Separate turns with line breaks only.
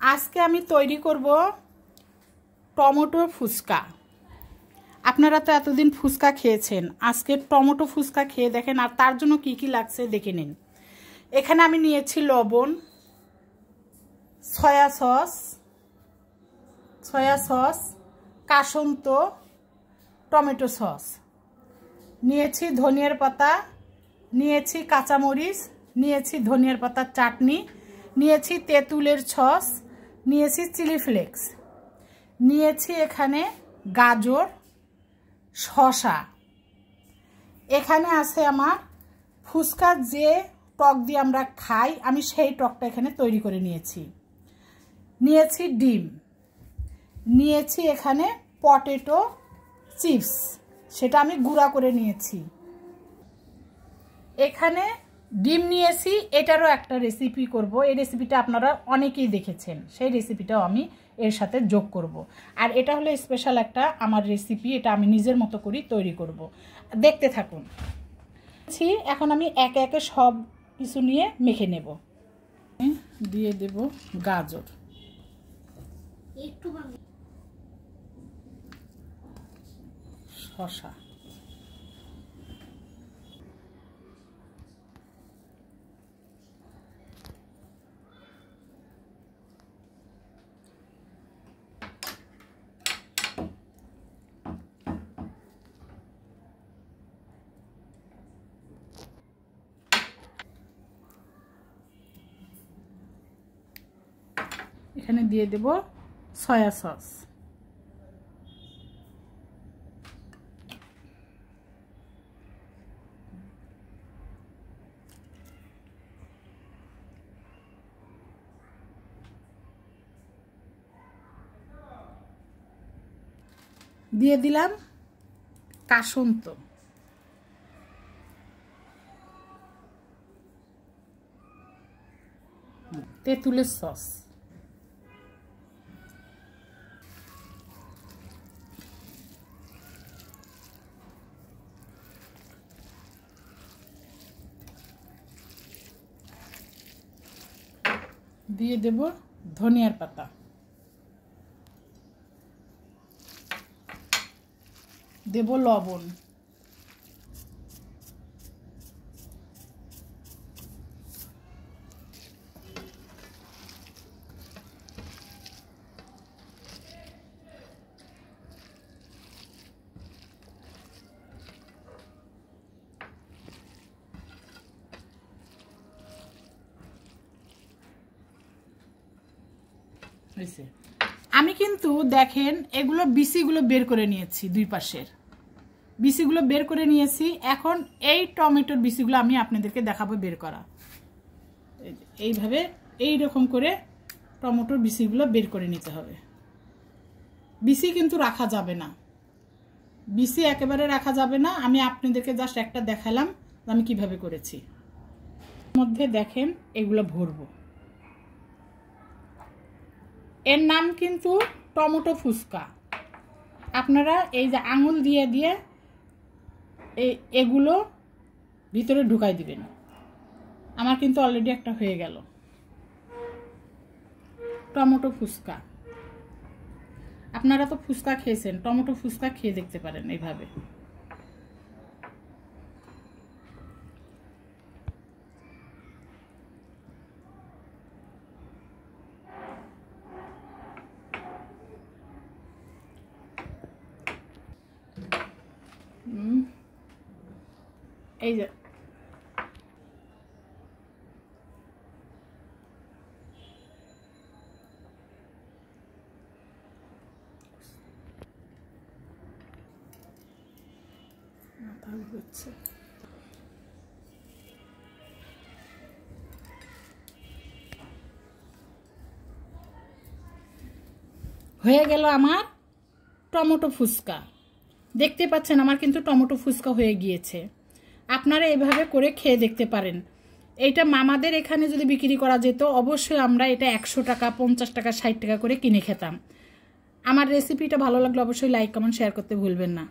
আজকে আমি তৈরি করব টমেটো ফুচকা। আপনারা তো এতদিন ফুচকা খেয়েছেন, আজকে টমেটো ফুচকা খেয়ে দেখেন আর তার জন্য কি কি লাগছে দেখে নিন। এখানে আমি নিয়েছি লবণ, সয়া সস, কাসন্ত, টমেটো সস, নিয়েছি ধনিয়ার পাতা, নিয়েছি কাঁচামরিচ, নিয়েছি ধনিয়ার পাতার চাটনি, নিয়েছি তেঁতুলের সস, নিয়েছি চিলি ফ্লেক্স, নিয়েছি এখানে গাজর, শসা। এখানে আছে আমার ফুচকার যে টক দিয়ে আমরা খাই, আমি সেই টকটা এখানে তৈরি করে নিয়েছি। নিয়েছি ডিম, নিয়েছি এখানে পটেটো চিপস, সেটা আমি গুঁড়া করে নিয়েছি। এখানে ডিম নিয়েছি, এটারও একটা রেসিপি করব। এই রেসিপিটা আপনারা অনেকেই দেখেছেন, সেই রেসিপিটাও আমি এর সাথে যোগ করব। আর এটা হলো স্পেশাল একটা আমার রেসিপি, এটা আমি নিজের মতো করি তৈরি করব, দেখতে থাকুন। এখন আমি একে একে সব কিছু নিয়ে মেখে নেব। দিয়ে দেব গাজর, শসা, এখানে দিয়ে দেব সয়া সস, দিয়ে দিলাম কাসন্ত, তেঁতুলের সস, দিয়ে দেব ধনিয়ার পাতা, দেব লবণ, আমি কিন্তু দেখেন এগুলো বিচিগুলো বের করে নিয়েছি, দুই পাশের বিচিগুলো বের করে নিয়েছি। এখন এই টমেটোর বিচিগুলো আমি আপনাদেরকে দেখাবো বের করা। এইভাবে এইরকম করে টমেটোর বিচিগুলো বের করে নিতে হবে। বিচি কিন্তু রাখা যাবে না, বিচি একেবারে রাখা যাবে না। আমি আপনাদেরকে জাস্ট একটা দেখালাম আমি কিভাবে করেছি। মধ্যে দেখেন এগুলো ভরবো। এর নাম কিন্তু টমেটো ফুচকা। আপনারা এই যে আঙুল দিয়ে দিয়ে এগুলো ভিতরে ঢুকাই দিবেন। আমার কিন্তু অলরেডি একটা হয়ে গেল টমেটো ফুচকা। আপনারা তো ফুচকা খেয়েছেন, টমেটো ফুচকা খেয়ে দেখতে পারেন এইভাবে। এই যে হচ্ছে হয়ে গেল আমার টমেটো ফুচকা। দেখতে পাচ্ছেন আমার কিন্তু টমেটো ফুচকা হয়ে গিয়েছে। আপনারা এভাবে করে খেয়ে দেখতে পারেন। এইটা মামাদের এখানে যদি বিক্রি করা যেত অবশ্যই আমরা এটা 100 টাকা, 50 টাকা, 60 টাকা করে কিনে খেতাম। আমার রেসিপিটা ভালো লাগলে অবশ্যই লাইক কমেন্ট শেয়ার করতে ভুলবেন না।